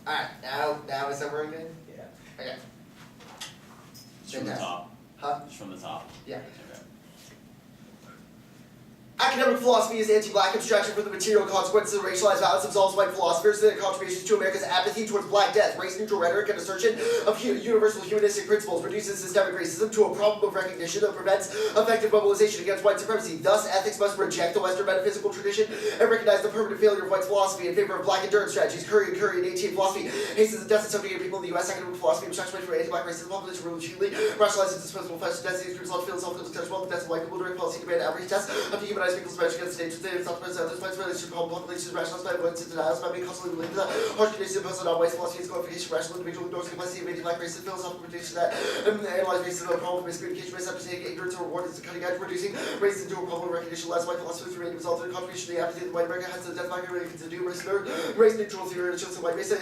Alright, now is that working good? Yeah. Okay. Just from the top. Huh? Just from the top. Yeah. Okay. Academic philosophy is anti-black abstraction from the material consequences of racialized violence, absolves white philosophers and their contributions to America's apathy towards black death, race-neutral rhetoric, and assertion of universal humanistic principles, reduces systemic racism to a problem of recognition that prevents effective mobilization against white supremacy. Thus, ethics must reject the Western metaphysical tradition and recognize the permanent failure of white philosophy in favor of black endurance strategies. Curry and AT philosophy hastens the deaths of subjugated people in the U.S. Academic philosophy abstracts away from anti-black racism, population routinely rationalizes disposable flesh, density, groups, all fields, self-conceptual, the deaths of white people, direct policy, demand, average tests of dehumanized people's marriage against state, self-defense, others, whites, relationship, populations, rationalized by avoidance and denials, by being constantly related to that, harsh conditions imposed on non-whites, philosophy is qualification, rational individual, ignores complexity of anti-black racism, philosophical prediction that analyze racism, a problem of miscommunication, misunderstanding, ignorance, or reward is the cutting edge, reducing racism to a problem of recognition. Less white philosophers remain result in contribution to the apathy of the white America has the death black really to do race-neutral theory that shows that white race.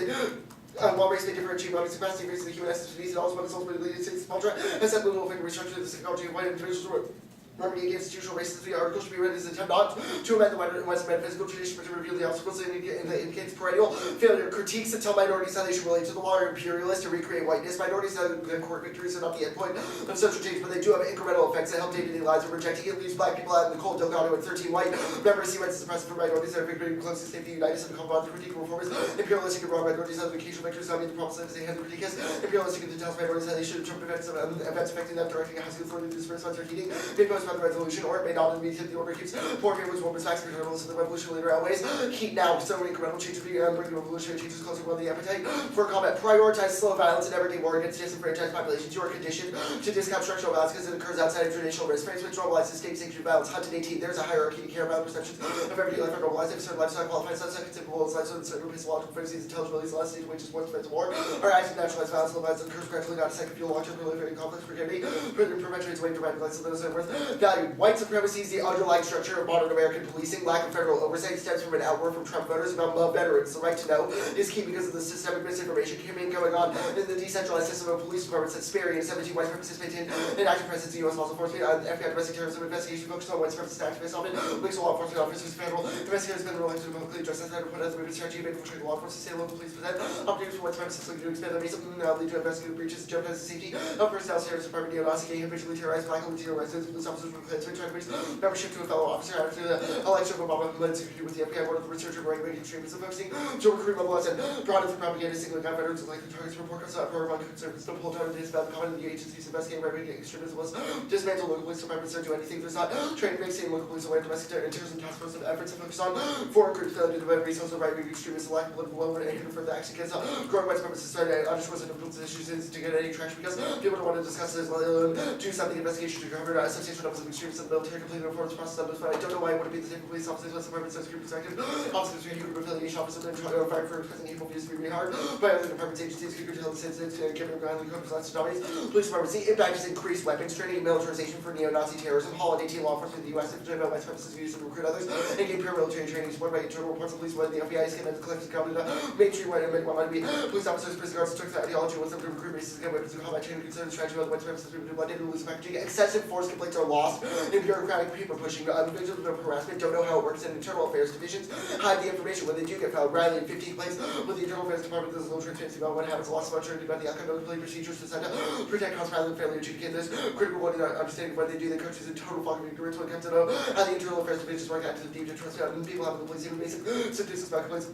While race may differentiate about its capacity, race in the human essence of these and also what is ultimately leading to its culture, has had little effect in restructuring the psychology of white individuals. Remedy against institutional racism, the article should be read as an attempt not to amend the Western metaphysical tradition, but to reveal the obstacles that indicates perennial failure. Critiques that tell minorities how they should relate to the law are imperialist to recreate whiteness. Minorities have the court victories are not the endpoint of social change, but they do have incremental effects that help day-to-day lives. And rejecting it leaves black people out in the cold. Delgado and 13 white members see rights as oppressive for minorities that are victory closely state the United States and combat the critique of reformers. Imperialistic and broad minorities have the occasional victories, not mean the problems that they have the critique is. Imperialistic and tells minorities how they should interpret events affecting them, directing housing authority to disperse funds or heating, being posed by the resolution, or may not immediately the order keeps poor families, women's facts, and journalists, and the revolution later outweighs heat now. So many incremental changes bring revolutionary changes closer to the appetite for combat. Prioritize slow violence and everyday war against disenfranchised populations. You are conditioned to discount structural violence because it occurs outside of traditional risk frames, which normalizes state-sanctioned violence. Hunted 18. There's a hierarchy to care about perceptions of everyday life are normalized. If certain lifestyle qualifies as acceptable as lifestyle, certain physiological frequencies, intelligibilities, less stage wages, more defensive war, or active naturalized violence. Slow violence occurs gradually, not a second fuel, long-term proliferating conflicts, forgiving, perpetuates way to radicalize those that are worth valued. White supremacy is the underlying structure of modern American policing. Lack of federal oversight stems from an outward from Trump voters about love veterans. The right to know is key because of the systemic misinformation campaign going on in the decentralized system of police departments that sparing 17 white supremacists maintain an active presence in U.S. law enforcement. FBI domestic terrorism investigation focused on white supremacist activists, often links to law enforcement officers. Federal investigators have been reluctant to publicly address that and put out the movement strategy of infiltrating law enforcement. State local police present opportunities for white supremacists looking to expand their base of lead to investigative breaches, jeopardize the safety of personnel, terrorist department, neo-Nazi gang, habitually terrorized black and Latino residents, police officers from Klansmen, trying to reach membership to a fellow officer after the election of Obama, Homeland Security with the FBI board of the research of right-wing extremism, focusing to recruit, mobilize, and draw in for propaganda, singling out veterans and likely targets. Report comes out for conservatives. Don't pull down the about the comment of the agencies investigating right-wing extremism was dismantle local police departments. Don't do anything. There's not trained big state local police away domestic terrorism task force efforts to focus on foreign groups failure to develop resources of right-wing extremism, lack of political will, and anger for the action against growing white supremacists. Started underscores the difficult issues to get any traction because people don't want to discuss it as well. Do something investigation to cover substantial numbers of extremists in the military, complete the reforms process. But I don't know why it would be the same for police officers, less departments, sense group perspective. Officers who group affiliation officers and trying to fight for present hateful views to be really hard. By other departments, agencies, could tell the citizens to give them guidance codes less dummies. Police departments, the impact is increased weapons training, militarization for neo-Nazi terrorism, holiday team law enforcement in the U.S. infiltrated by white supremacists used to recruit others, and gain paramilitary training supported by internal reports of police when the FBI is committed to collective government, mainstream white and might be police officers, prison guards, took the ideology wants them to recruit racists again, weapons to combat training concerns, strategy about white supremacists, blood, data, lose packaging, excessive force complaints are lost in bureaucratic people pushing, victims of harassment don't know how it works in internal affairs divisions, hide the information when they do get found. Riley in 15 complaints with the internal affairs department, there's a little transparency about what happens, loss of uncertainty about the outcome of complete procedures to send to protect cause rather than failure to adjudicate this, critical one in understanding of what they do, the coaches in total fog of ignorance when it comes to know how the internal affairs divisions work, active deep to trust and people have the police even basic statistics about complaints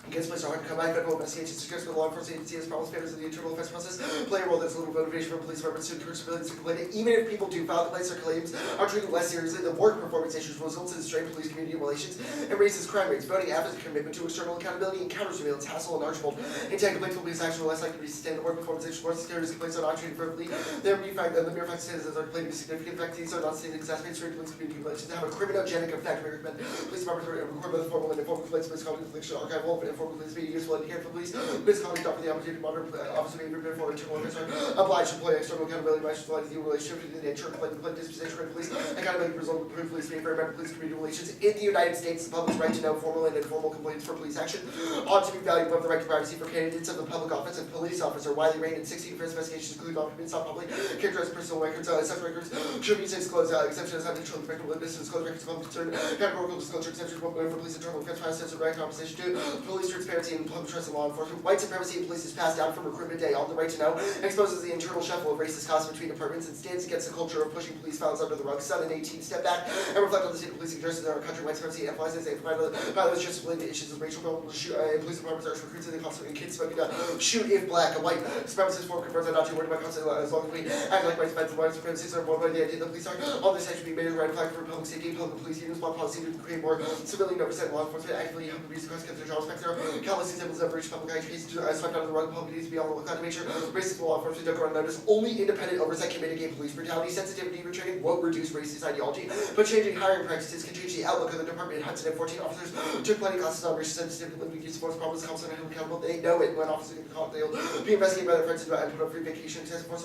against police are hard to come by. Federal investigations suggest that law enforcement agency has problems failures in the internal affairs process play a role that's a little motivation for police departments to encourage civilians to complain. Even if people do file complaints or claims are treated less seriously, the work performance issues results in strained police community relations and raises crime rates. Voting after commitment to external accountability and counter surveillance, hassle and archibald. Intent complaints will be action are less likely to be sustained. The work performance issues more serious complaints are not treated perfectly. The mere fact that citizens are claiming significant effect, these are not seen exacerbate strained police community relations to have a criminogenic effect. We recommend police departments record both formal and informal complaints, police conflict, archival, and informal complaints be useful indicator for police misconduct offer the opportunity to monitor officer behavior before internal affairs are obliged to employ external accountability measures to the relationship between the nature of complaint disposition of police, accountability result of improved police behavior, and police community relations. In the United States, the public's right to know formal and informal complaints for police action ought to be valued above the right to privacy for candidates of the public office and police officer. Widely rated in 16 first investigations include documents not public, characterized personal records, such records should be disclosed, exception is not controlled, effective witness to disclose records of public concern, categorical disclosure exceptions for police internal affairs, process of right compensation to police police transparency and public trust in law enforcement. White supremacy in police is passed down from recruitment day on. The right to know exposes the internal shuffle of racist costs between departments and stands against the culture of pushing police files under the rug. 7 and 18 step back and reflect on the state of policing justice in our country. White supremacy emphasizes and violence just related to issues of racial problems. Police departments are recruits and they constantly kids smoking gun. Shoot if black. A white supremacist form confirms I'm not too worried about constantly as long as we act like white defense and white supremacists are more by the idea that police are. All this should be made a right flag for public safety. Public police unions want policy to create more civilian oversight. Law enforcement actively help abuse across country. Charles Karcher, countless examples of breach public cases swept under the rug. Public needs to be on the lookout to make sure racist law enforcement don't go unnoticed. Only independent oversight can mitigate police brutality. Sensitivity retraining won't reduce racist ideology, but changing hiring practices can change the outlook of the department. Hudson and 14 officers took plenty classes on racial sensitivity, limiting use of force problems, cops and accountable. They know it. When officers get caught, they'll be investigated by their friends and put on free vacation. Task force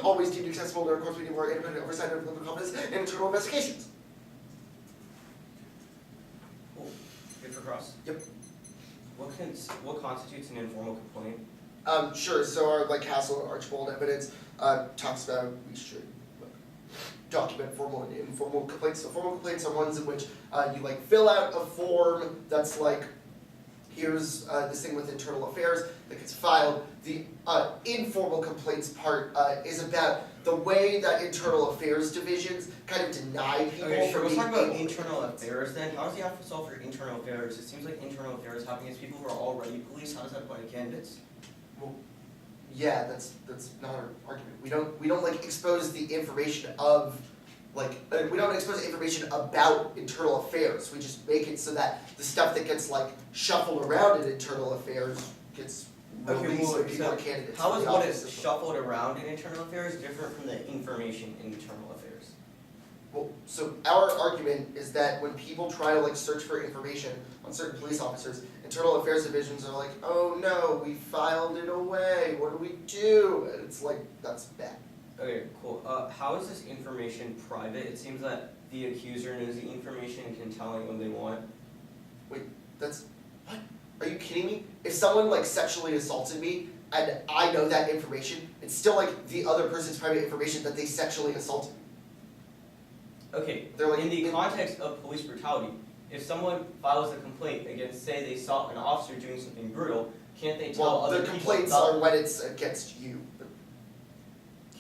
always deemed accessible. There, of course, we need more independent oversight of political competence and internal investigations. Cool. Good for cross. Yep. What constitutes an informal complaint? Sure. So our Castle and Archbold evidence talks about we should document formal and informal complaints. So formal complaints are ones in which you fill out a form that's here's this thing with internal affairs that gets filed. The informal complaints part is about the way that internal affairs divisions kind of deny people Okay, sure. from Let's being talk about able- internal affairs then. How does he have to solve for internal affairs? It seems like internal affairs happen against people who are already police. How does that apply to candidates? Well, yeah, that's not our argument. We don't expose the information of we don't expose information about internal affairs. We just make it so that the stuff that gets shuffled around in internal affairs gets released when people are candidates. How for is the what office is of- shuffled around in internal affairs different from the information in internal affairs? Well, so our argument is that when people try to search for information on certain police officers, internal affairs divisions are like, oh no, we filed it away. What do we do? And it's that's bad. Okay, cool. How is this information private? It seems that the accuser knows the information and can tell anyone they want. Wait, that's what? Are you kidding me? If someone sexually assaulted me and I know that information, it's still the other person's private information that they sexually assaulted me. Okay, They're in the context of police brutality, if someone files a complaint against, say, they saw an officer doing something brutal, can't they tell other the people complaints about, are when it's against you.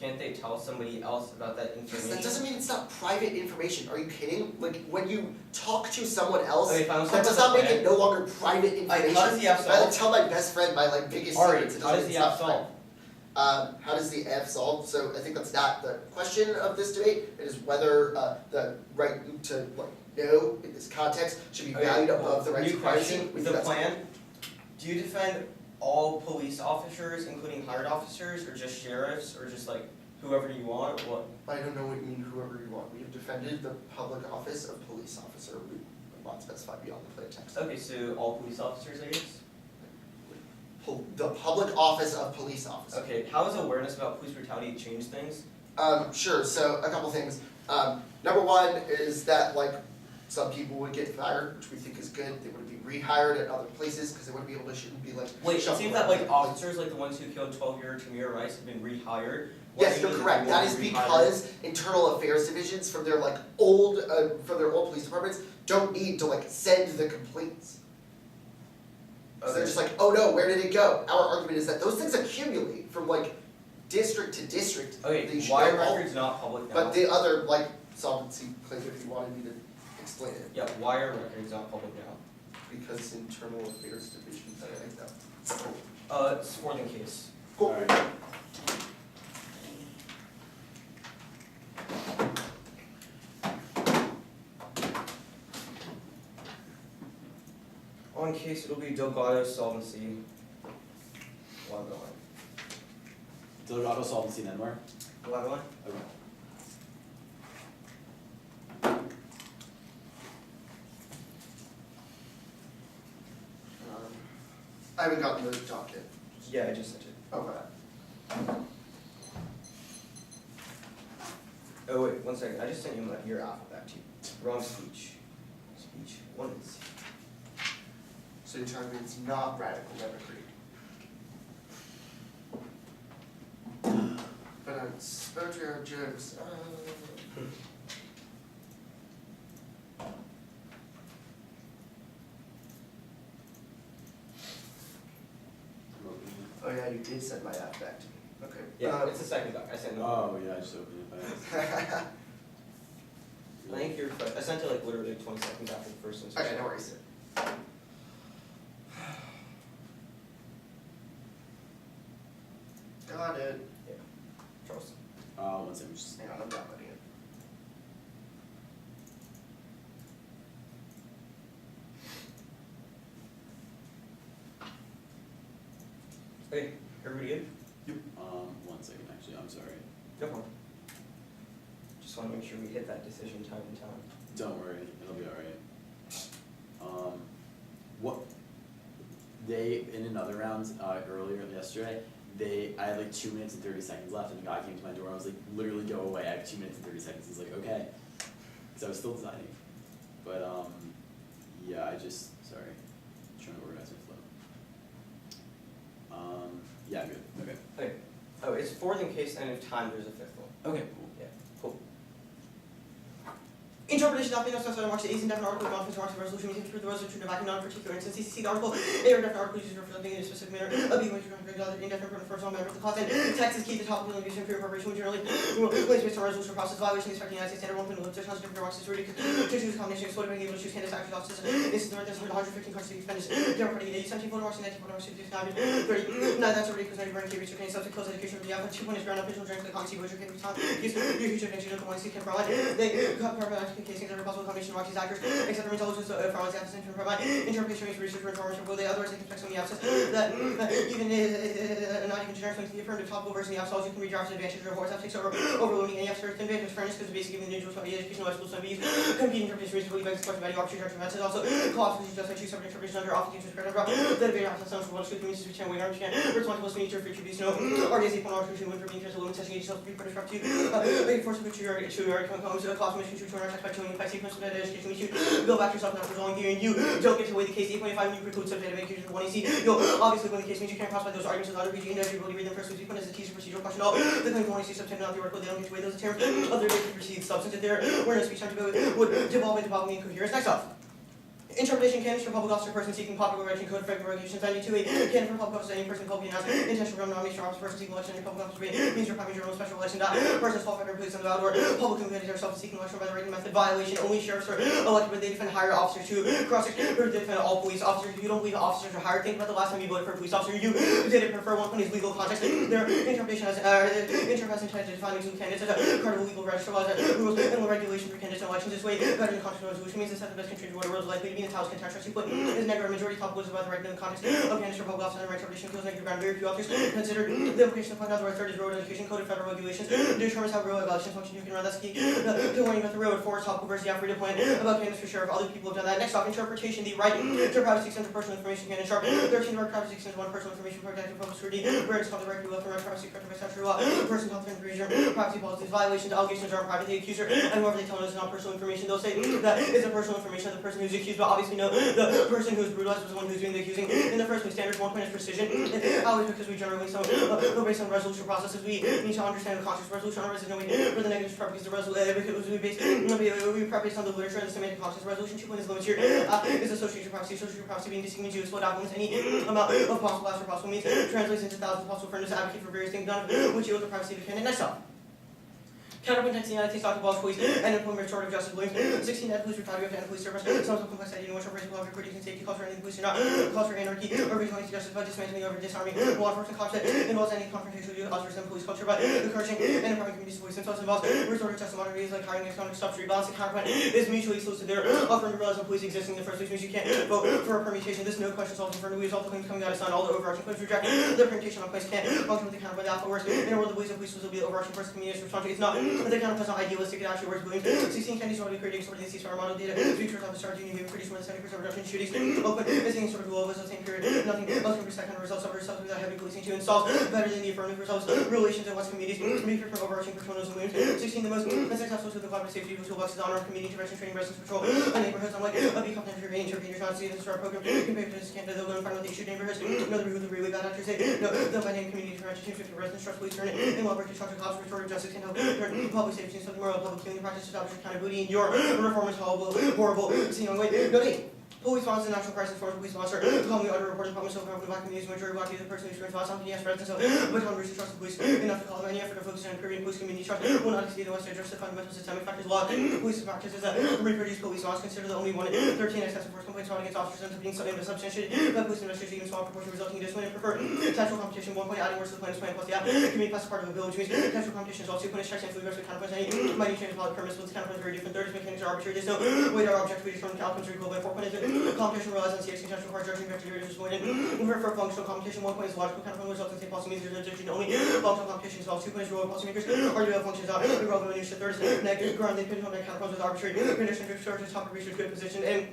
can't they tell somebody else about that Yes, information? that doesn't mean it's not private information. Are you kidding? When you talk to someone else, Okay, fine, let's that talk does about not the make plan. it no longer private information. How does the F If I solve? tell my best friend my biggest Alright, secrets, it how does doesn't the mean F it's not solve? How does the F solve? So I think that's not the question of this debate. It is whether the right to know in this context should be valued above the right to New privacy. question, We the think that's- plan, do you defend all police officers, including hired officers, or just sheriffs, or just whoever you want, or what? I don't know what you mean, whoever you want. We have defended the public office of police officer. We will not specify beyond the plain text. Okay, so all police officers, I guess? The public office of police officer. Okay, how has awareness about police brutality changed things? Sure, so a couple things. Number one is that some people would get fired, which we think is good. They would be rehired at other places because they wouldn't be able to shouldn't be Wait, it shuffled seems that around. officers the ones who killed 12-year Tamir Rice have been rehired. Yes, you're correct. That is because internal affairs divisions from their old police departments don't need to send the complaints. So they're just oh no, where did it go? Our argument is that those things accumulate from district to district. Okay, They should why go are all- records not public now? But the other solvency claim, if you wanted me to explain it, Yeah, why are records not public now? because internal affairs divisions. I think that. It's for the case. Cool. Alright. On case, it'll be Delgado solvency. One going. Delgado solvency then where? One going? Okay. I haven't gotten the doc yet. Yeah, I just sent it. Okay. Oh wait, one second. I just sent you your alphabet too. Wrong speech. Speech. One is. So you're telling me it's not radical mimicry. But it's poetry or jokes. Oh yeah, you did send my app back to me. Okay. Yeah, it's the second doc. I sent it. Oh, yeah, I just opened it by accident. I think you're. I sent it like literally 20 seconds after the first one. Okay, no worries. Got it. Yeah. Charles. One second, just. Hang on, I'm downloading it. Okay, everybody good? One second, actually, I'm sorry. No problem. Just want to make sure we hit that decision time and time. Don't worry, it'll be alright. What, in another round, earlier yesterday, I had like 2 minutes and 30 seconds left, and the guy came to my door, I was like, literally go away, I have 2 minutes and 30 seconds, he's like, okay. Because I was still designing. But, yeah, sorry, trying to organize my flow. Yeah, good, okay. Okay. Oh, it's fourth in case, and if time, there's a fifth one. Okay, cool. Yeah, cool. Interpretation of the marks the indefinite article of marks the resolution means to the resolution of vacuum non-particular instance. See the article, A or definite article uses representing in a specific manner. A B which is indefinite for the first one member of the class. And text is key to the topic of use for appropriation generally. Place based on resolution process violation expecting United States standard 1.1 to different marks is really to choose a combination of sort of being able to choose candidates actors offices. This is the 115 countries to expend Democratic 17 photo marks and 19 photo marks 30. No, that's already because 90 rank research and subject close education. You have 2 points ground up visual drawing to the common see which can be found. Use your future next year to one see can provide. They cut carbon casings every possible combination of these actors, except for intelligence for all the absence to provide interpretation research for information will they otherwise they can expect so many absence that even not even generic the affirmative topical version of the absolute can redraft advantage or horse takes overloading any absurd advantage fairness because basically the individual educational schools can be used competing interpretation research will be question value opportunity methods also cost which is just like 2 separate interpretations under often teachers credit the debate after some for school communities which can wait understand responsible to nature for attributes no RDS equal artificial win for being just a little testing yourself to be British to force which you are comes class mission to turn our text by showing by sequence of education you go back to yourself now for long here and you don't get to weigh the case 8.5 when you preclude subject of education for 1 AC. You'll obviously win the case means you can't cross by those arguments with other PG and everybody read them first with as a teacher procedural question. All the claims 1 AC subject not the article, they don't get to weigh those terms. Other they proceed substantive there where no speech time to go would devolve into bobbling incoherence. Next off. Interpretation candidates for public officer person seeking popular election code federal regulations 92A. Candidate for public officer any person called be announced intentional nomination officer person seeking election any public officer means you're your own special election persons qualified for police and the outdoor public candidates are self-seeking election by the writing method violation. Only sheriffs are elected but they defend higher officers to cross or they defend all police officers. If you don't believe officers are hired, think about the last time you voted for a police officer. You didn't prefer one from his legal context. Their interpretation has intended to define legal candidates as a cardinal legal register laws rules and regulation for candidates in elections. This way better than constitutional resolution means this has the best contribute to what a world is likely to be in the house contentious. You put is negative majority topic was about the right in the context of candidates for public office and the right interpretation feels negative ground. Very few authors consider the implication of point out the right third is road education code of federal regulations determines how road evaluation function you can run. That's key to learning about the road for topical versus the free to plan about candidates for sheriff. Other people have done that. Next off, interpretation, the right to privacy extends to personal information can sharp 13 the right privacy extends to one personal information protected from public scrutiny where it's called the right to the right privacy protected by statutory law. Personal health information privacy policies violations allegations are on private the accuser and whoever they tell us is not personal information they'll say that is a personal information of the person who's accused but obviously no the person who's brutalized was the one who's doing the accusing. In the first place, standard 1 point is precision. Always because we generally so based on resolution processes, we need to understand the context of resolution. Otherwise, there's no way for the negative part because the resolution we prep based on the literature and the semantic context. Resolution 2 point is limits here is association privacy. Association privacy being distinct means you explode documents any amount of possible after possible means translates into thousands of possible friends to advocate for various things, none of which yield the privacy of the candidate. Next up. Counterpoint to the United States Dr. Balls police and employment restorative justice Williams. 16 head police retired and police service. Some of complex idea in which operations will have recruiting and safety calls for any police do not calls for anarchy or regional justice by dismantling over disarming law enforcement concept involves any confrontation with officers and police culture by encouraging and empowering communities police themselves involves restorative justice modern like hiring economic stuff to rebalance the counterpoint is mutually exclusive. They're offering to realize when police existing in the first place means you can't vote for a permutation. This no question solves for we all the claims coming out of sun all the overarching claims reject the permutation on place can't function with the counterpoint the alpha works in a world of police will be the overarching person community response. It's not the counterpoint not idealistic, it actually works Williams. 16 candidates already creating sort of the ceasefire model data. Features of the Star Union have produced more than 70% reduction in shootings. Open is any sort of rule of the same period. Nothing else can protect the results of ourselves without heavy policing to install better than the affirmative results. Relations in West communities. Maybe from overarching patrols and Williams. 16 the most successful with the collaborative safety toolbox is honor community intervention training residence patrol. Neighborhoods unlike a big complementary interveners not seeing the STAR program compared to this Canada they'll go and find what they shoot neighborhoods. Know the who the really bad actors say. No, the by name community intervention teams with the residents trust police turn in law break to structure cops restorative justice can help turn public safety and something moral public healing practice establish accountability in your reform is horrible, seeing on way. No, Police response is a national crisis force. Police response are commonly underreported problems so far from black communities. Majority of black people, the person who experienced violence, often yes, residents of but Congress trust the police enough to call them any effort to focus on improving police community trust will not exceed the West to address the fundamental systemic factors law. Police practices that reproduce police laws consider the only 1 in 13 excessive force complaints filed against officers ends up being substantiated by police investigation in small proportion resulting in discipline and prefer potential competition. 1 point adding words to the plaintiff's plan plus the app can be classed as part of a bill, which means potential competition is all 2 points checks and food rest with counterpoints. Any mighty change of law permits with counterpoints very different. Third is mechanics are arbitrary. There's no way to objectively determine outcomes are equal by 4 points. Competition relies on CX contention for judging effective is avoided. For functional competition, 1 point is logical counterpoint results in same policy means there's no only functional competition involves 2 points role of policymakers argue that functions out irrelevant when used. Third is negative ground they could make counterpoints with arbitrary conditions to short to top of research good position and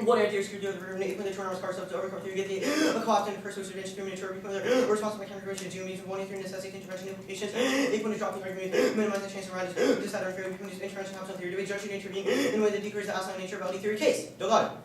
what ideas could do with the when they turn on cars up to overcome through get the co-opted persuasive discriminatory because they're responsible by counter-regulation to means 1 in 3 necessity intervention implications. Equal to dropping argument, minimize the chance around this that unfair because intervention happens on theory debate, judge should intervene in a way that decreases the outside nature of validity theory case. Dogado.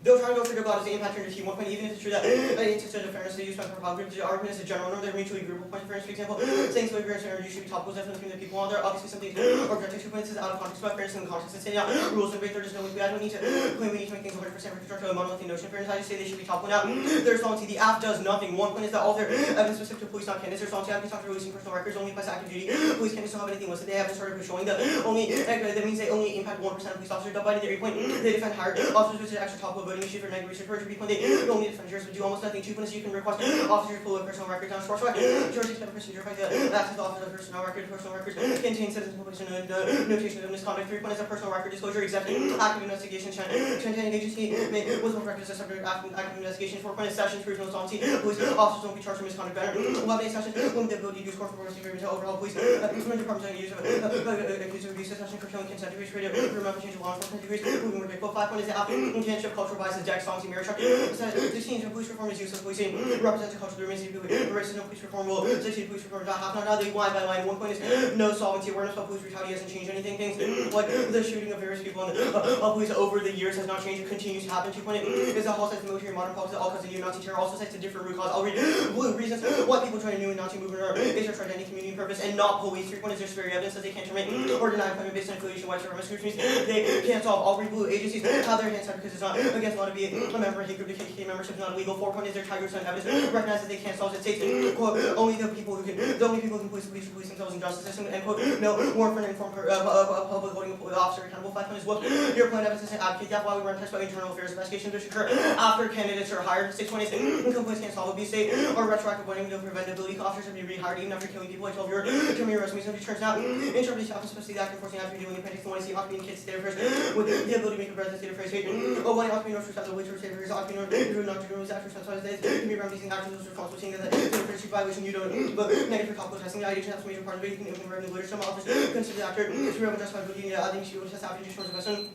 They'll try to go for Dogado as the impact under T 1 point, even if it's true that instances of fairness they use by propaganda, the argument is a general norm, they're mutually agreeable points of fairness, for example, saying slavery and energy should be topical, definitely between the people on there, obviously something objective 2 points is out of context about fairness in the context and saying out rules and debate, there is no way I don't need to claim we need to make things 100% for constructive a monolithic notion of fairness, I just say they should be topical. Now, there's solvency, the app does nothing. 1 point is that all their evidence specific to police not candidates, there's solvency, app is not releasing personal records, only applies to active duty, police candidates don't have anything listed, they haven't started showing that only, that means they only impact 1% of police officers, by theory point, they defend higher officers which is extra topical voting issue for negative research. People they only defend jurors would do almost nothing. 2 points you can request officers pull a personal record down source. Jurors expect a procedure by the access to officer of personal record. Personal records contain citizens' publication and notation of misconduct. 3 points a personal record disclosure except active investigation. Containing agency may withhold records as subject to active investigation. 4 points sessions proves no solvency. Police officers won't be charged for misconduct. Better. 11 sessions limit the ability to use court for agreement to overhaul police. Department use of accused of abuse session for killing consent degrees. Creative criminal change of law enforcement degrees. Moving with 5 points is the apprehension of cultural biases. Dex solvency merit. 16 police reform is use of policing represents a culture that remains to be racism. Police reform will 16 police reform not happen. Now they line by line. 1 point is no solvency awareness about police brutality hasn't changed anything. Things like the shooting of various people in police over the years has not changed. It continues to happen. 2 point is a whole set of military modern politics that all cause of neo-Nazi terror. Also cites a different root cause. I'll read blue reasons why people join a new Nazi movement or is to try to any community purpose and not police. 3 point is there's very evidence that they can't terminate or deny employment based on affiliation, white supremacy, which means they can't solve. I'll read blue agencies have their hands up because it's not against law to be a member of a group. The KKK membership is not illegal. 4 point is their Tigers and evidence recognize that they can't solve it. States quote only the only people who can police themselves in justice system and quote no warrant for an informed public holding a officer accountable. 5 point is what your plan evidence and advocate. That's why we run tests about internal affairs investigations which occur after candidates are hired. 6 point is complaints can't solve abuse state or retroactive warning no preventability. Officers have to be rehired even after killing people like 12 year term your resumes. It turns out interpretation often supposed to the act enforcing have to be doing the appendix. The one is the occupied kids state affairs with the ability to make a president state affairs. One occupied north responsible which are state affairs occupied north not to do is after sometimes they can be remedies actions responsible saying that the first violation you don't but negative topical testing the idea has major part of it. You can even revenue literature. Some authors consider the actor to be able to justify believing I think you should be able to test after you show the question.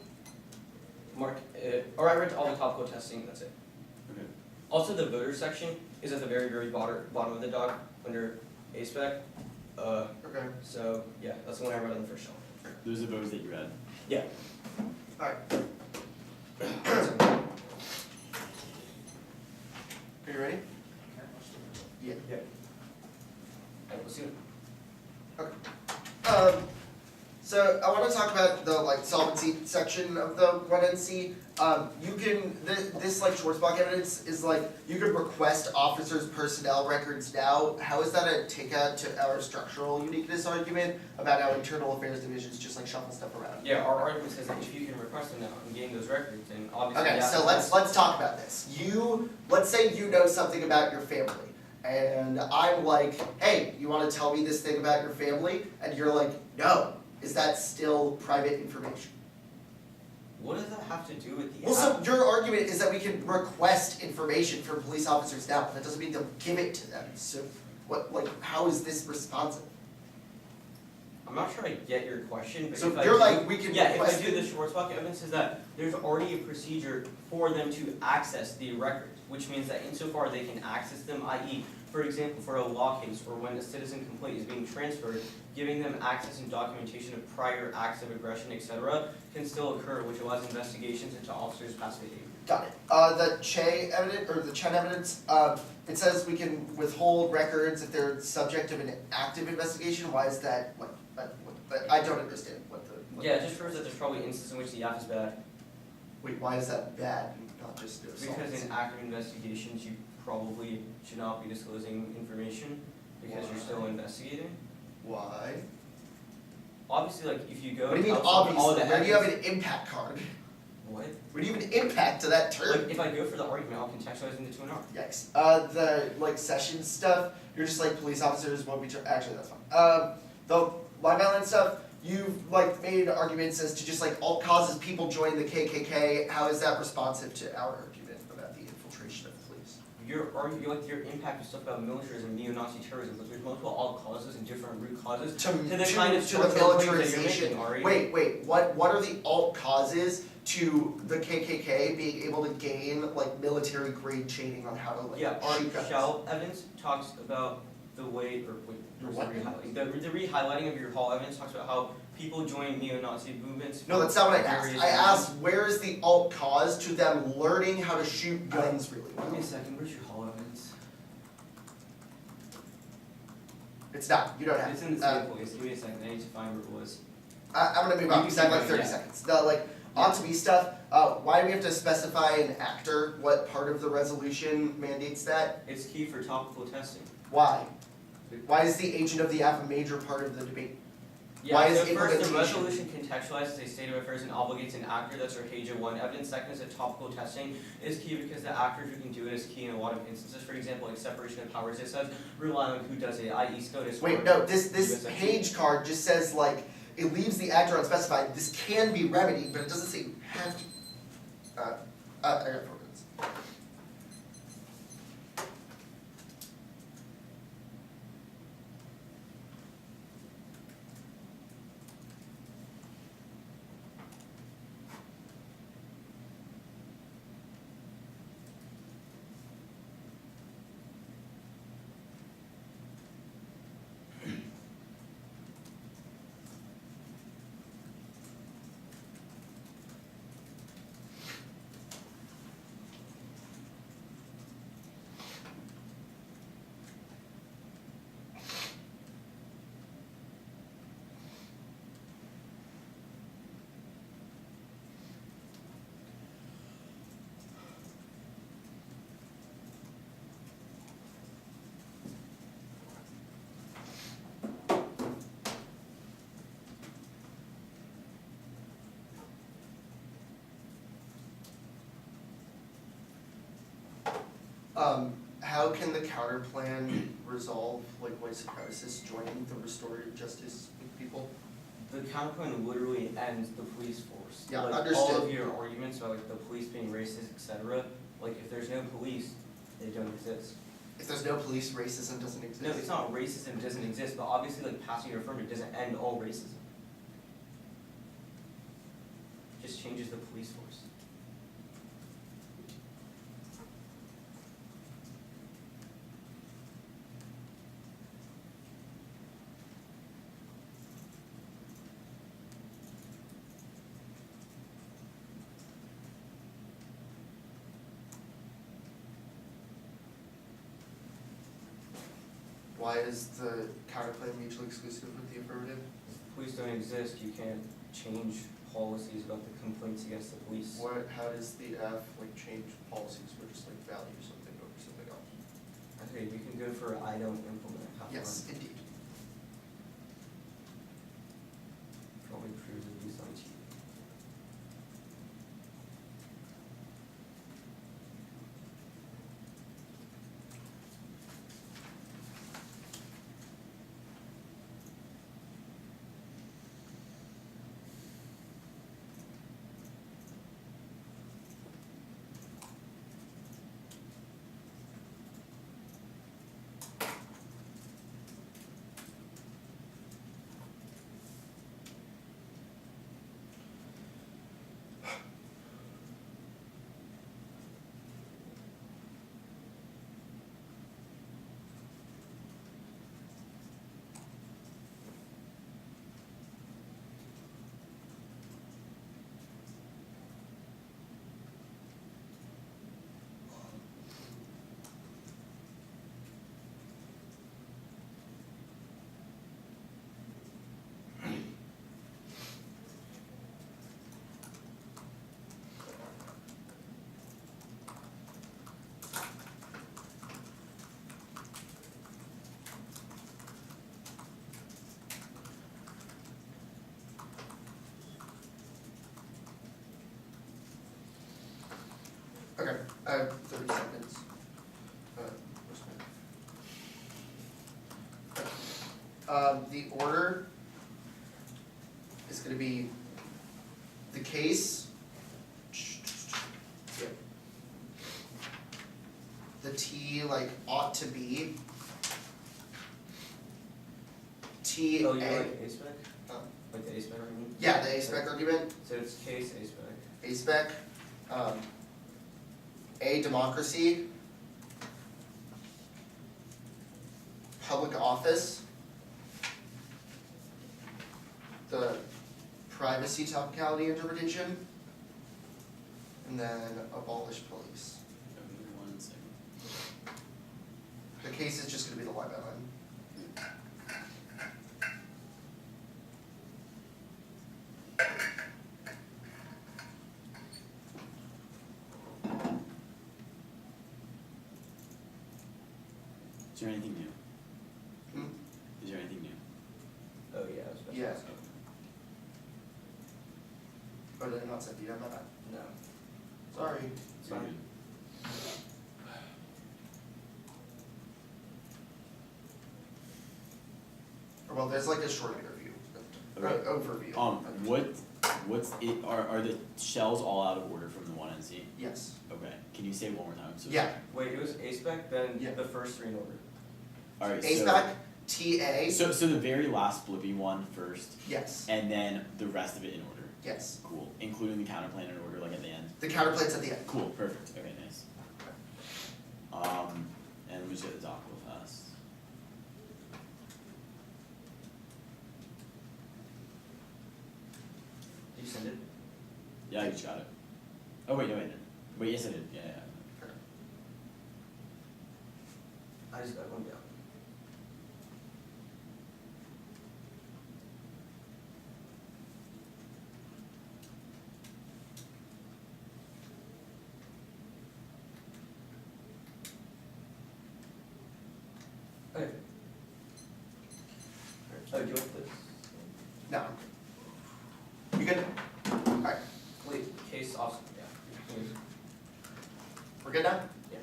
Mark, or I read all the topical testing, that's it. Okay. Also the voter section is at the very, very bottom of the doc under A spec. Okay. So yeah, that's the one I read on the first shelf. Those are those that you read. Yeah. Alright. Are you ready? Yeah. Yeah. Alright, let's do it. So I want to talk about the solvency section of the 1NC. You can this Schwarzbach evidence is you can request officers' personnel records now. How is that a takeout to our structural uniqueness argument about how internal affairs divisions just shuffle stuff around? Yeah, our argument says that if you can request them now and gain those records, then obviously. Okay, so let's talk about this. Let's say you know something about your family. And I'm like, hey, you want to tell me this thing about your family? And you're like, no. Is that still private information? What does that have to do with the Well, so your argument is that we can request information from police officers now, but that doesn't mean they'll give it to them. So, how is this responsive? I'm not sure I get your question, but so if you're I do, we can yeah, request if I do the Schwarzbach evidence is that there's already a procedure for them to access the records, which means that insofar they can access them, i.e., for example, for a law case or when a citizen complaint is being transferred, giving them access and documentation of prior acts of aggression, etc., can still occur, which allows investigations into officers' past behavior. Got it. The Chen evidence, it says we can withhold records if they're subject of an active investigation. Why is that? I don't understand what the. Yeah, it just proves that there's probably instances in which the app is bad. Wait, why is that bad, not just assaults? Because in active investigations, you probably should not be disclosing information because you're still investigating. Why? Obviously, like if you go. What do you mean tell someone all obviously? the Where do you have evidence- an impact card? What? Where do you have an impact to that term? Like if I go for the argument, I'll contextualize into 2 and R. Yikes. The like session stuff, you're just like police officers won't be actually that's fine. The line violence stuff, you've like made arguments as to just like all causes people join the KKK. How is that responsive to our argument about the infiltration of the police? Your impact is stuff about militarism, neo-Nazi terrorism, but there's multiple all causes and different root causes To the the kind of structural claims that you're making, Ari. Wait, what are the alt causes to the KKK being able to gain like military grade training on how to like Yeah, our shoot guns? Shell evidence talks about the way, or wait, Your where's what? the rehighlighting? The rehighlighting of your Hall evidence talks about how people join neo-Nazi movements. No, that's not what I for asked. various I reasons. asked where is the alt cause to them learning how to shoot guns really Give me well? a second, where's your Hall evidence? It's not. You don't have. It's in the same place, give me a second, I need to find where it was. I'm gonna move on You because can I have like keep 30 going, yeah. seconds. The like on to me stuff. Why do we have to specify an actor? What part of the resolution mandates that? It's key for topical testing. Why? Why is the agent of the app a major part of the debate? Yeah, Why is so first, the implementation- resolution contextualizes a state of affairs and obligates an actor, that's Arcadia 1 evidence. Second is that topical testing is key because the actor who can do it is key in a lot of instances. For example, like separation of powers, it says rely on who does it, i.e. SCOTUS. Wait, or no. This USFG. page card just says like it leaves the actor unspecified. This can be remedied, but it doesn't say you have to. I got 4 minutes. How can the counter plan resolve like white supremacists joining the restorative justice people? The counterpoint literally ends the police force. Yeah, like, understood. All of your arguments about like the police being racist, etc. Like if there's no police, they don't exist. If there's no police, racism doesn't exist. No, it's not racism doesn't exist, but obviously like passing your affirmative doesn't end all racism. It just changes the police force. Why is the counterclaim mutually exclusive with the affirmative? If the police don't exist, you can't change policies about the complaints against the police. How does the F like change policies or just like value something over something else? Okay, you can go for I don't implement. Have Yes, fun. indeed. Probably proves at least on TV. Okay, I have 30 seconds. The order is going to be the case, the T like ought to be, T Oh, you A, like A-spec? Like the A-spec argument? yeah, the A-spec argument, So it's case A-spec. A-spec, A, democracy, public office, the privacy topicality interpretation, and then abolish police. One second. The case is just gonna be the line by line. Is there anything new? Hmm? Is there anything new? Oh, yeah, especially. Yeah. Or did I not send you that? My bad. No. Sorry. It's all good. Or well, there's like a short interview, Okay. overview. What's it, are the shells all out of order from the one NC? Yes. Okay, can you say it one more time? So Yeah. Wait, it was A-spec, then Yeah. the first three in order. Alright, A-spec, TA, so the very last Blippi one first, yes, and then the rest of it in order. yes. Cool, including the counterplan in order, like at the end. The counterplate's at the end. Cool, perfect, okay, nice. And we just get the doc real fast. Did you send it? Yeah, I just got it. Oh wait, no, I didn't. Wait, yes I did, yeah. I just got one down. Okay. Oh, do you want this? No. You good? Alright, Wait, case officer, yeah. we're good now? Yeah.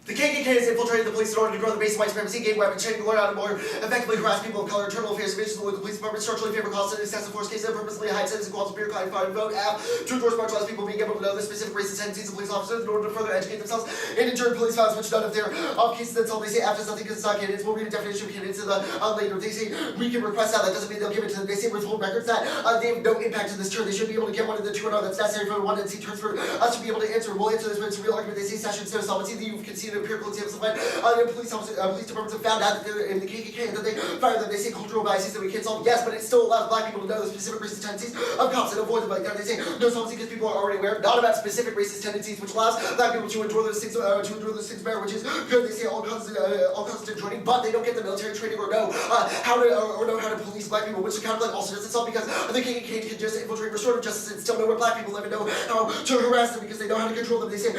The KKK has infiltrated the police in order to grow the base of white supremacy, gain weapons, training, learn how to more effectively harass people of color, internal affairs divisions of the local police department, structurally favor costs and excessive force cases, and purposely hide citizens, qualms, bureaucratic find vote, app, to endorse marginalized people being able to know the specific racist tendencies of police officers in order to further educate themselves and ensure police files which none of their cases until they say after something because it's not candidates. We'll read a definition of candidates in the later. They say we can request that doesn't mean they'll give it to them. They say withhold records that they have no impact to this turn. They should be able to get one of the 210 that's necessary for the one NC turns for us to be able to answer. We'll answer this when it's a real argument. They say sessions no solvency that you've conceded empirical examples of when police departments have found out that they're in the KKK and that they fire them. They say cultural biases that we can't solve. Yes, but it still allows black people to know the specific racist tendencies of cops and avoid them like that. They say no solvency because people are already aware, not about specific racist tendencies, which allows black people to endure those things better, which is good. They say all constant joining, but they don't get the military training or know how to police black people, which the counterplan also does itself because the KKK can just infiltrate restorative justice and still know where black people live and know how to harass them because they know how to control them. They say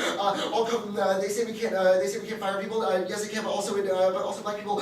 they say we can't fire people. Yes, they can, but also black people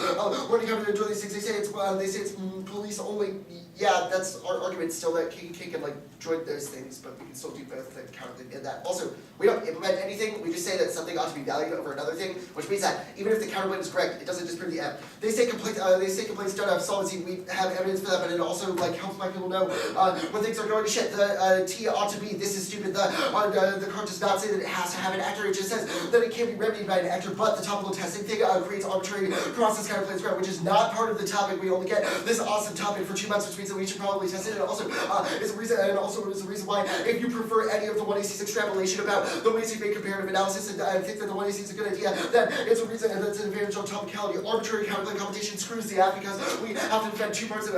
learning how to endure these things. They say it's police only. Yeah, that's our argument still that KKK can like join those things, but we can still do both the counterplan and that. Also, we don't implement anything. We just say that something ought to be valued over another thing, which means that even if the counterplan is correct, it doesn't disprove the M. They say complaints don't have solvency. We have evidence for that, but it also like helps black people know when things are going to shit. The T ought to be this is stupid. The card does not say that it has to have an actor. It just says that it can be remedied by an actor. But the topical testing thing creates arbitrary process counterplanes grant, which is not part of the topic. We only get this awesome topic for 2 months, which means that we should probably test it. And also is a reason why if you prefer any of the 1AC extrapolation about the ways you make comparative analysis and think that the 1AC is a good idea, then it's a reason and that's an advantage of topicality. Arbitrary counterplane computation screws the app because we have to defend 2 parts of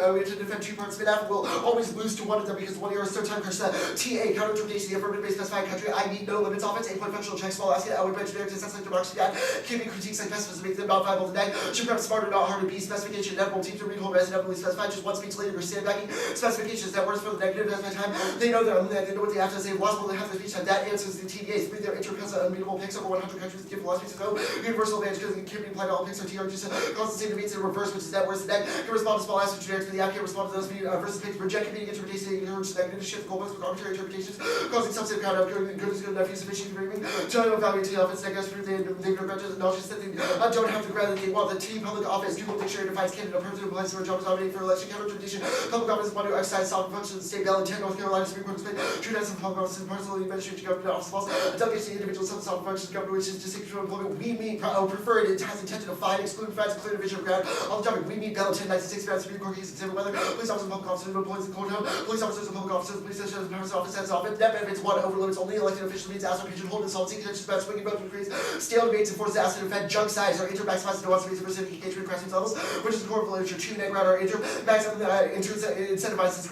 an app. We'll always lose to one of them because one error is so time crunched that TA counterinterpretation, the affirmative based specifying country, I need no limits offense, 8-point functional check, small asset, outward bench, generic, sensitive democracy, can be critiques like pessimism makes them not viable to neg. Should perhaps smarter, not hard to be. Specification inevitable teams to read whole resident inevitably specified. Just one speech later, sandbagging. Specifications that words for the negative as my time. They know they know what they have to say. Lost more than half the speech time. That answers the TDAs. Read their interpersonal unbeatable picks over 100 countries. Give philosophy to know. Universal advantage because it can be applied to all picks. Or TRGs cause the same debates in reverse, which is that words to neg. Can respond to small answers generics, but the app can't respond to those versus picks. Reject competing interpretations. Encourage negative shift the goalposts with arbitrary interpretations, causing substantive count of good is good enough, insufficient agreement. China value to offense negative prove they regret it, not just that they don't have the ground that they want. The team public office, Google Dictionary defines candidate a person who applies for a job is nominated for election. Counter tradition, public office is one who exercise sovereign function of the state ballot. 10 North Carolina Supreme Court Spain. True that's public office is personally administration government office laws. Delegates to individual sovereign functions of government, which is distinct from employment. We mean preferred it has intended to find, exclude, finds, clear division of ground. On the topic, we mean ballot 1096 ground Supreme Court case example whether police officers and public officers employees in courthouse, police officers and public officers, police officers and powers office has often. Net benefits one overloads only elected officials means ask for pigeonhole insolvency, contentions about swinging votes, which creates stale debates and forces ask to defend junk size or inter-maximize nuances for civic engagement grassroots levels, which is the core of literature. Two neg round or incentivizes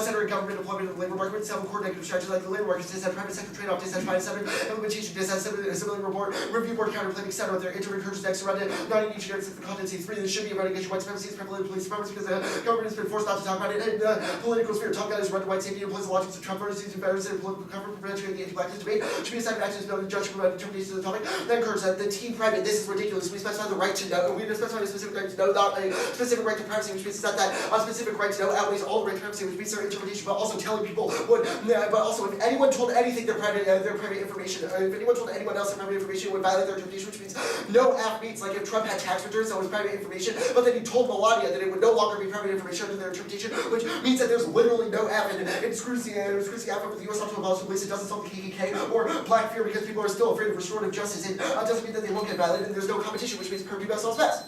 centering government employment in the labor market. Several core negative strategies like the labor market says private sector trade-off, dissatisfied center implementation, dissatisfied report, review board counterclaiming center with their inter-encouraged next surrounded, not in each generics of the content C3. There should be a relegation white supremacy, is primarily police supremacy because the government has been forced not to talk about it. And the political sphere, top guy is run to white safety, employs the logics of Trump versus using viruses and political cover for perpetuating the anti-blackness debate. Should be a second action to build a judgment about determination of the topic. Then encourage that the team private, this is ridiculous. We specify the right to know. We specify a specific right to know, not a specific right to privacy, which means that a specific right to know outweighs all the right to privacy, which means their interpretation, but also telling people what. But also, if anyone told anything their private information, if anyone told anyone else their private information, it would violate their interpretation, which means no app means like if Trump had tax returns that was private information, but then he told Melania that it would no longer be private information under their interpretation, which means that there's literally no app, and it screws the app with the U.S. Optional Policy Police. It doesn't solve the KKK or Black Fear because people are still afraid of restorative justice. It doesn't mean that they won't get violated, and there's no competition, which means purview best sells best.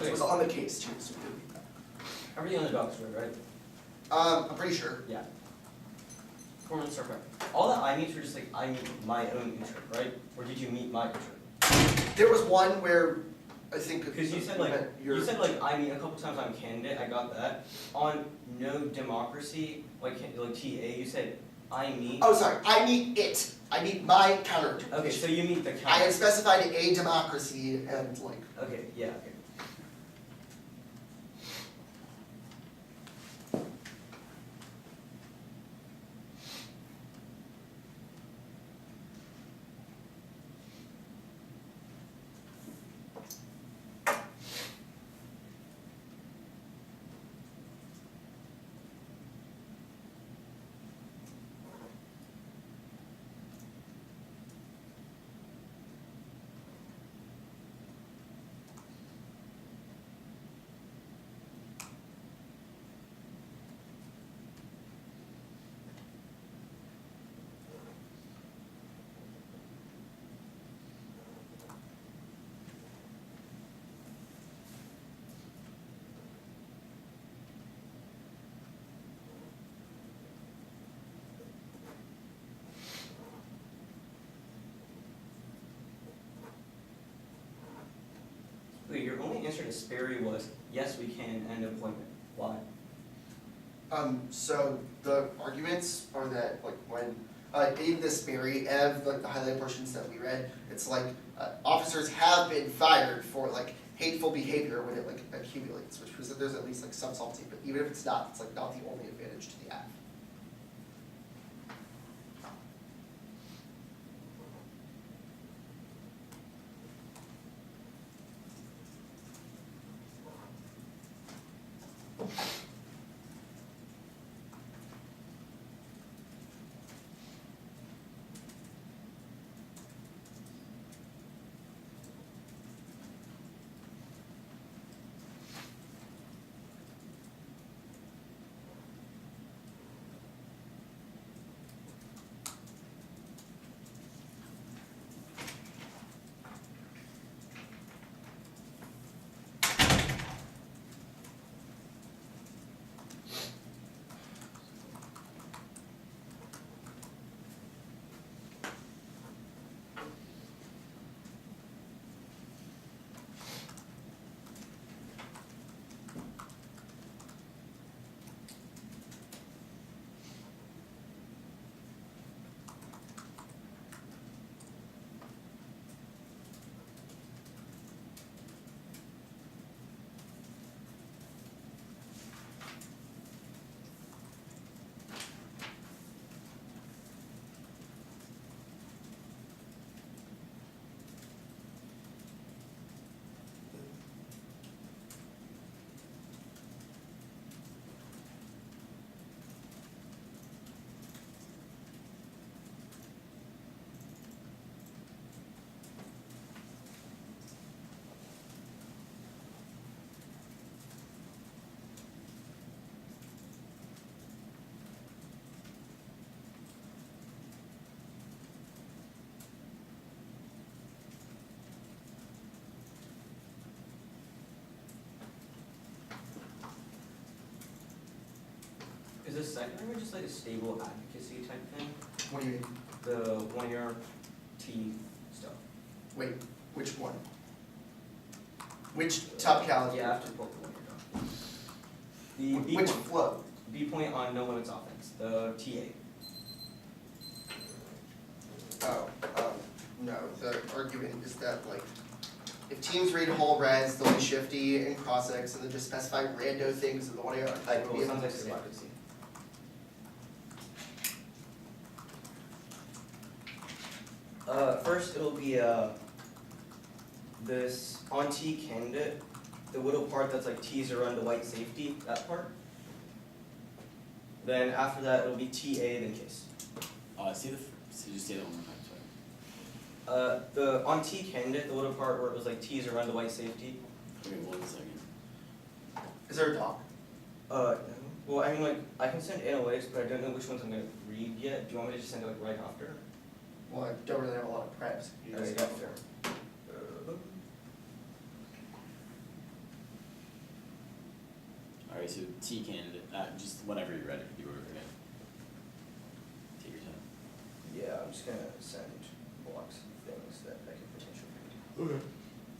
It was on the case too. So Everything on the docs were right? I'm pretty sure. Yeah. Performance are correct. All that I meet were just like, I meet my own intro, right? Or did you meet my intro? There was one where I think Because you said like I meet a couple times on candidate, I got that. On no democracy, like TA, you said I meet. Oh, sorry. I meet it. I meet my counter. Okay, so you meet the counter. I have specified a democracy and like. Okay, yeah, okay. Wait, your only answer to Sperry was, yes, we can end employment. Why? So the arguments are that like when in the Sperry Ev, like the highlighted portions that we read, it's like officers have been fired for like hateful behavior when it like accumulates, which proves that there's at least like some solvency, but even if it's not the only advantage to the app. the second argument just like a stable advocacy type thing? What do you mean? The 1 year T stuff. Wait, which one? Which topicality? Yeah, after both the 1 year done. The B Which point, flow? B point on no limits offense, the TA. No, the argument is that, like, if teams read whole res, they'll be shifty and cross-X, and then just specify rando things in the 1 year. Cool, sounds like stable advocacy. First it'll be this on T candidate, the little part that's like T's around the white safety, that part. Then after that it'll be TA then case. So just say that one more time, sorry. The on T candidate, the little part where it was like T's around the white safety. Okay, 1 second. Is there a doc? No. Well, I mean like I can send analytics, but I don't know which ones I'm gonna read yet. Do you want me to just send it like right after? Well, I don't really have a lot of preps. You Okay, just- yeah, fair. Alright, so T candidate, just whenever you're ready, you were again. Take your time. Yeah, I'm just gonna send blocks of things that I could potentially read. Okay.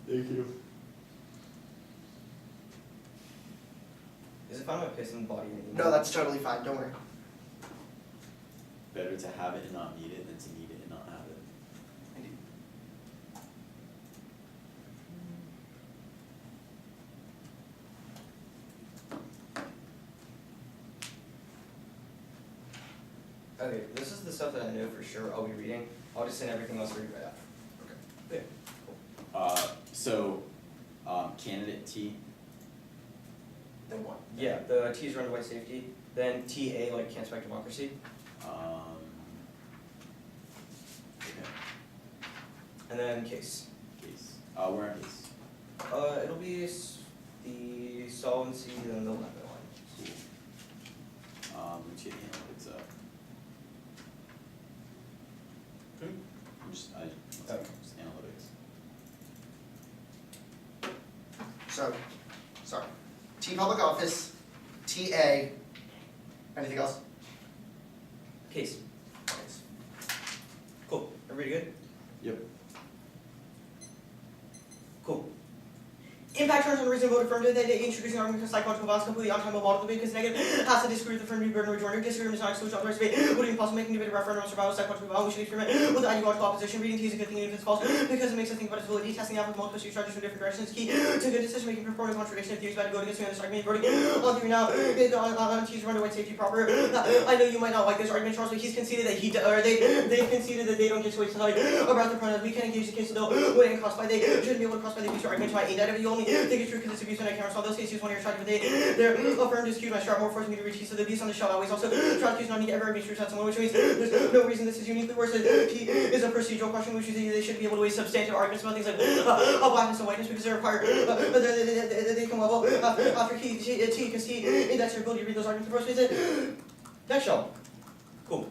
Thank you. Is it fine if I paste in the body and No, that's totally fine, don't worry. Better to have it and not need it than to need it and not have it. Indeed. Okay, this is the stuff that I know for sure I'll be reading. I'll just send everything else read right after. Okay. So, candidate T, Then what? Yeah, the T is run to white safety, then TA like can't spec democracy, okay, and then case. case, where are case? It'll be the solvency and the limit one. Cool. Let's get the analytics up. Hmm? Just analytics. So, sorry. T public office, TA, anything else? Case. Thanks. Cool. Everybody good? Yep. Cool. Impact terms on the reason voted firm that they introducing argument because psychological violence completely untenable model debate because negative has to disagree with the firm burden rejoinder. Disagreement is not exclusive of debate. Would it be possible making debate a referendum on survival psychological violence? We should experiment with ideological opposition. Reading T is a good thing even if it's false because it makes us think about its validity. Testing out with multiple strategies from different directions is key to good decision making. Performing contradiction of theories about to go against me on this argument. Voting on theory now on T's run to white safety proper. I know you might not like this argument, Charles, but he's conceded that they've conceded that they don't get to wait to tell you about the pronouns. We can't engage the case though wouldn't cross by they shouldn't be able to cross by the abuse argument to my aimed at it. You only think it's true because it's abuse when I can't resolve those cases when you're trying to they're affirmed to excuse my strap more forcing me to reach so the abuse on the shell always also try to accuse not need to ever be true to someone, which means there's no reason this is uniquely worse. T is a procedural question which is they should be able to waste substantive arguments about things like blackness and whiteness because they're required they come level after T because T that's your ability to read those arguments in the first place. Next shell. Cool.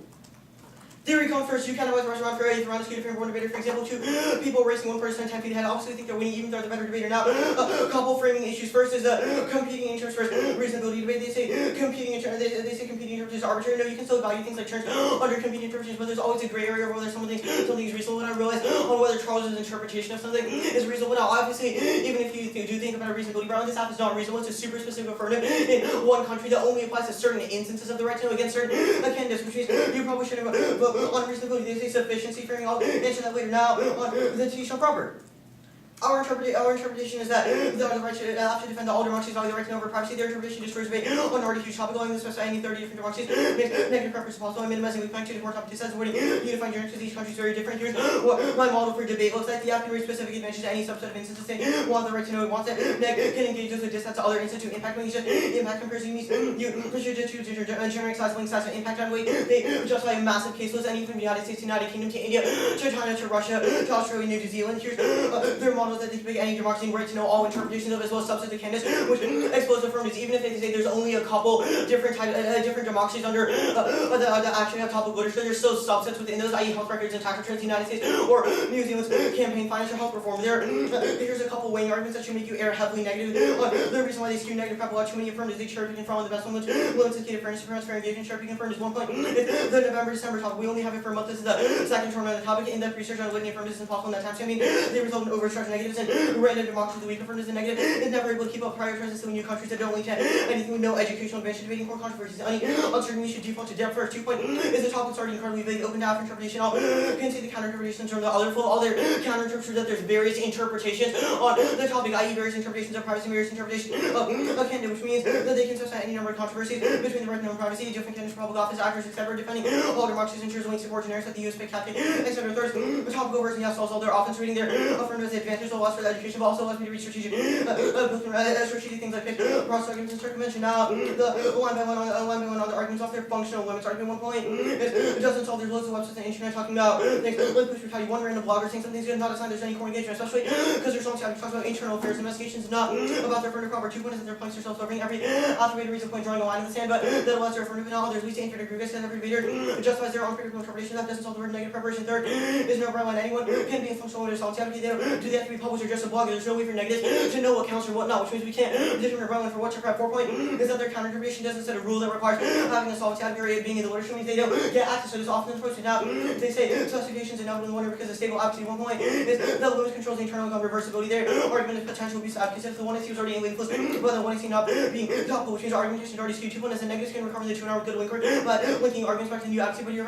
Theory comes first. You can't avoid the restaurant for a around the scale for one debater. For example, two people racing one person 10 feet ahead. Obviously think they're winning even though they're the better debater. Now, a couple framing issues. First is competing interests first. Reasonability debate. They say competing interest is arbitrary. No, you can still value things like terms under competing interpretations, but there's always a gray area whether something is reasonable. And I realize on whether Charles's interpretation of something is reasonable. Now, obviously, even if you do think about a reasonability ground, this app is not reasonable. It's a super specific affirmative in one country that only applies to certain instances of the right to know against certain candidates, which means you probably shouldn't vote on reasonability. They say sufficiency framing. I'll mention that later. Now on the T shall proper. Our interpretation is that the right to have to defend all democracies value the right to know over privacy. Their interpretation destroys debate on already huge topic, allowing them to specify any 30 different democracies. Makes negative preference possible and minimizing weak two more topic decisions, avoiding unifying generics because each country is very different. Here's what my model for debate looks like. The app can raise specific advantages to any subset of instances. Saying want the right to know it wants it. Neg can engage those with distance to other instances to impact when you impact comparison means you should choose generic size, link size, and impact on weight. They justify a massive caseloads, any from the United States, United Kingdom to India to China to Russia to Australia, New Zealand. Here's their model all know that they can make any democracy right to know all interpretations of as well as substantive candidates, which expose affirmatives, even if they say there's only a couple different different democracies under the actually have topic literature. There's still subsets within those, i.e. health records and tax returns in the United States, or New Zealand's campaign finance or health reform. Here's a couple weighing arguments that should make you err heavily negative. The reason why they skew negative crap a lot too many affirmatives, they cherry picking from the best one, which limits indicated fairness, transparent engagement, cherry picking affirmatives 1 point. It's the November-December topic. We only have it for a month. This is the second term on the topic. In-depth research on looking affirmatives is impossible in that time. So I mean, they result in overstructured negatives and random democracy of the weak affirmatives and negative. It's never able to keep up prior trends in new countries that don't link to anything with no educational advantage, debating core controversies. Any uncertainty should default to depth. First 2 point is the topic already incredibly vague, open to after interpretation. I'll concede the counter interpretations from the other full. All their counter interpretations that there's various interpretations on the topic, i.e. various interpretations of privacy, various interpretations of a candidate, which means that they can sustain any number of controversies between the right and privacy, different candidates for public office, actors, etc., depending all democracies ensures winning support generics like the US spec captain, etc. Third, the topical version, yes, also they're often reading their affirmative advantages, so less for the education, but also allows me to read strategic things like pick cross arguments and circumvention. Now, the one by one on the arguments off their functional limits. Argument 1 point it doesn't solve. There's loads of websites on the internet talking about things like push brutality. One random blogger saying something's good, not a sign there's any core engagement, especially because there's so much talks about internal affairs investigations, not about their affirmative proper 2 points that they're playing themselves over every affirmative reason point drawing a line in the sand, but that allows their affirmative now there's least inferior groups and every debater justifies their own critical interpretation. That doesn't solve the word negative preparation. Third is no line. Anyone can be a functional with solidarity. They have to be published or just a blogger. There's no way for negatives to know what counts or what not, which means we can't determine a line for what to prep. 4 point is that their counter interpretation doesn't set a rule that requires having a solidarity area being in the literature, means they don't get access to this often approach. Now they say specifications and inevitable wonder because the stable advocacy 1 point is that limits controls the internal reversibility. Their argument is potential abuse advocacy. If the 1AC was already influenced by the 1AC not being topical, which means argumentation is already skewed. 2 point is the negatives can recover the 2 hour good linker by linking arguments back to the new advocacy, but you're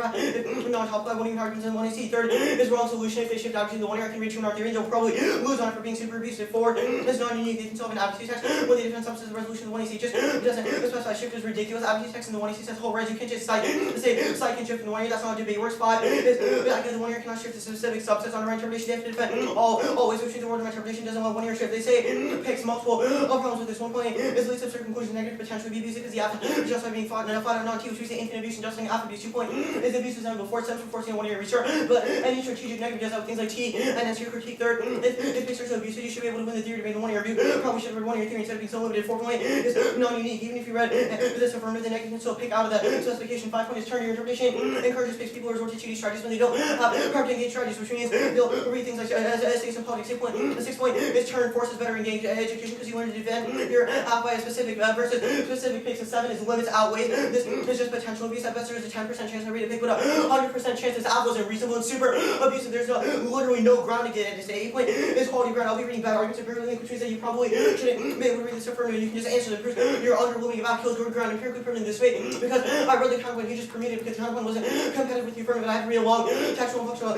non-topical. I won't even arguments in 1AC. Third is wrong solution. If they shift advocacy to the 1 year, I can read 2 hour theory, they'll probably lose on it for being super abusive. 4 is non-unique. They can solve an advocacy text when they defend substance resolution. The 1AC just doesn't specify shift is ridiculous. Advocacy text in the 1AC says whole res. You can't just say site can shift in the 1 year. That's not how debate works. 5 is the 1 year cannot shift to specific subsets on the right interpretation. They have to defend always, which means the word of interpretation doesn't want 1 year shift. They say picks multiple problems with this. 1 point is least absurd conclusion negative potentially be abusive because the app just by being fought and flat out non-T, which we say infinite abuse and justifying app abuse. 2 point is abuse is before it stems from forcing a 1 year restart. But any strategic negative does that with things like T and answer your critique. Third, if pictures of abuse, you should be able to win the theory debate in 1 year review. Probably should have read 1 year theory instead of being so limited. 4 point is non-unique. Even if you read this affirmative, the negative can still pick out of that specification. 5 point is turn your interpretation encourages people to resort to cheating strategies when they don't have properly engaged strategies, which means they'll read things like states and politics. 6 point is turn forces better engaged education because you learn to defend your app by a specific versus specific picks. And 7 is limits outweigh this is just potential abuse. At best there is a 10% chance to read a pick, but a 100% chance this app was unreasonable and super abusive. There's literally no ground to get into. 8 point is quality ground. I'll be reading bad arguments of link, which means that you probably shouldn't be able to read this affirmative. You can just answer the proof. You're underwhelming about kills good ground empirically proven this way because I read the counterpoint he just permitted because the counterpoint wasn't competitive with the affirmative. I had to read a long textual and functional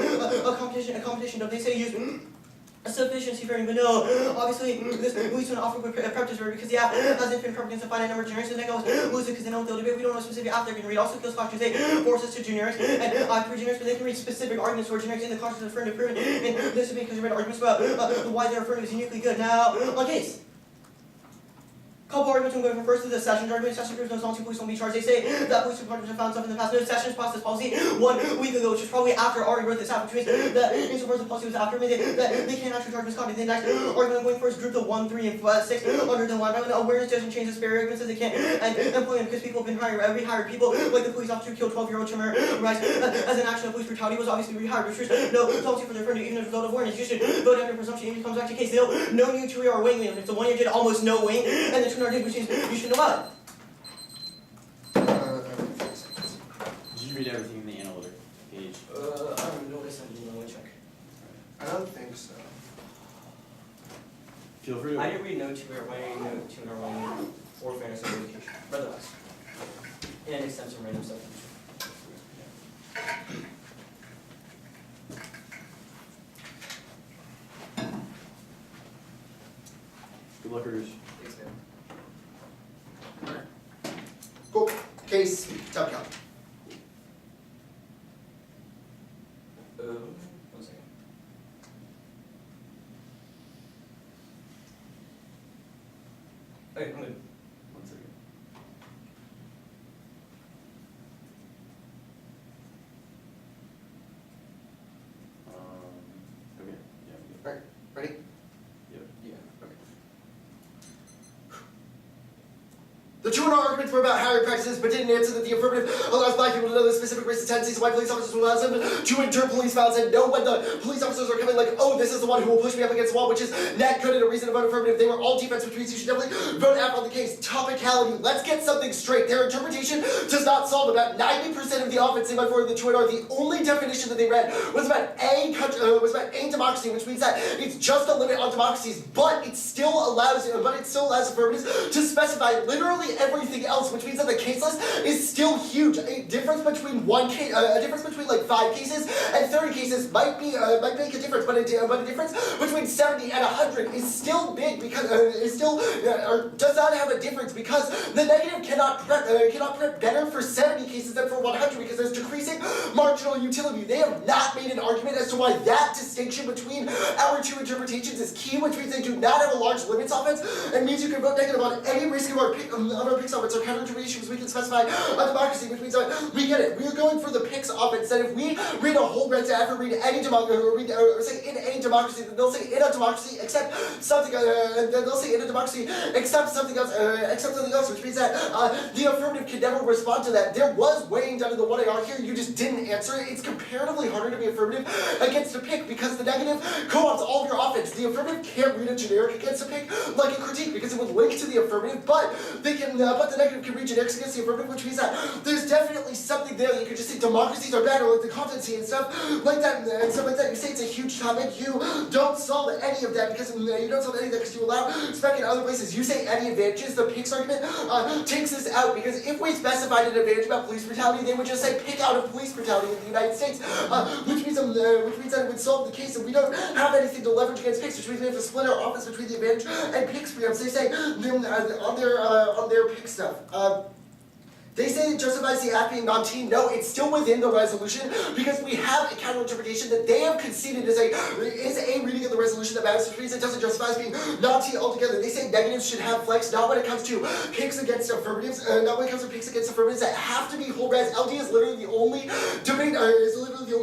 competition. Don't they say use sufficiency for but no, obviously this leads to an awful prep disorder because the app has infinite properties of finite number of generics and they go lose it because they know what they'll debate. We don't know a specific app they're going to read. Also kills questions. They force us to generics and for generics, but they can read specific arguments for generics in the context of affirmative proven. And this is because they read arguments about why their affirmative is uniquely good. Now, on case. Couple arguments I'm going for. First is the sessions argument. Session proves no solid police won't be charged. They say that police departments have found stuff in the past. No sessions passed this policy 1 week ago, which is probably after Ari wrote this app, which means that insofar as the policy was after me, that they can't actually charge misconduct. The next argument I'm going for is group the 1, 3, and 6 under the line. Awareness doesn't change the spirit. Argument says they can't employ them because people have been rehired. People like the police officer who killed 12-year-old Chimera Rice as an action of police brutality was obviously rehired, which is no policy for their friend even as a result of awareness. You should vote under presumption even if it comes back to case. They'll no new 2 or wing. If the 1 year did almost no wing, and the 2 did, which means you should know about it. Did you read everything in the analytic page? I don't know what I sent you. Let me check. I don't think so. Feel free to. I didn't read no 2 or wing, no 2 or wing, or fairness of education. Read the rest. And extensive random stuff. Good luck, Rouge. Thanks, man. Cool. Case, top count. 1 second. Okay, I'm good. 1 second. Okay. Yeah. I'm good. Alright, ready? The true and arguments were about hiring practices, but didn't answer that the affirmative allows black people to know the specific racist tendencies of white police officers will allow them to inter police files and know when the police officers are coming, like, oh, this is the one who will push me up against the wall, which is not good and a reason to vote affirmative. They were all defense, which means you should definitely vote out on the case. Topicality. Let's get something straight. Their interpretation does not solve about 90% of the offense they went for in the true and are. The only definition that they read was about a democracy, which means that it's just a limit on democracies, but it still allows affirmatives to specify literally everything else, which means that the case list is still huge. A difference between like 5 cases and 30 cases might make a difference, but a difference between 70 and 100 is still big because does not have a difference because the negative cannot prep better for 70 cases than for 100 because there's decreasing marginal utility. They have not made an argument as to why that distinction between our two interpretations is key, which means they do not have a large limits offense and means you can vote negative on any risk of our picks offense or counter-interpretations. We can specify a democracy, which means we get it. We're going for the picks offense. That if we read a whole red to ever read any democracy or say in any democracy, then they'll say in a democracy except something, and then they'll say in a democracy except something else, which means that the affirmative can never respond to that. There was weighing down in the 1AR here. You just didn't answer it. It's comparatively harder to be affirmative against a pick because the negative co-opts all of your offense. The affirmative can't read a generic against a pick like a critique because it would link to the affirmative, but the negative can read generics against the affirmative, which means that there's definitely something there that you could just say democracies are bad or like the competency and stuff like that and stuff like that. You say it's a huge topic. You don't solve any of that because you don't solve any of that because you allow spec in other places. You say any advantages. The picks argument takes this out because if we specified an advantage about police brutality, they would just say pick out of police brutality in the United States, which means that it would solve the case, and we don't have anything to leverage against picks, which means we have to split our offense between the advantage and picks preempts. They say on their pick stuff. They say it justifies the act being non-T. No, it's still within the resolution because we have a counter-interpretation that they have conceded is a reading of the resolution that matters, which means it doesn't justify as being non-T altogether. They say negatives should have flex, not when it comes to picks against affirmatives, that have to be whole res. LD is literally the only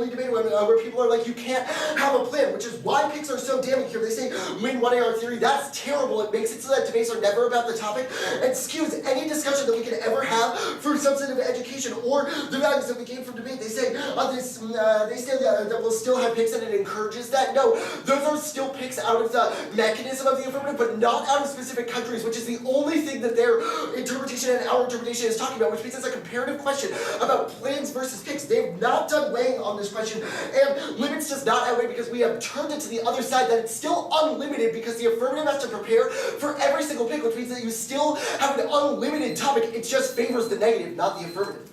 debate, where people are like, you can't have a plan, which is why picks are so damning here. They say win 1AR theory. That's terrible. It makes it so that debates are never about the topic and skews any discussion that we can ever have for substantive education or the values that we gain from debate. They say that we'll still have picks and it encourages that. No, those are still picks out of the mechanism of the affirmative, but not out of specific countries, which is the only thing that their interpretation and our interpretation is talking about, which means it's a comparative question about plans versus picks. They've not done weighing on this question, and limits does not outweigh because we have turned it to the other side that it's still unlimited because the affirmative has to prepare for every single pick, which means that you still have an unlimited topic. It just favors the negative, not the affirmative.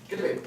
Good debate.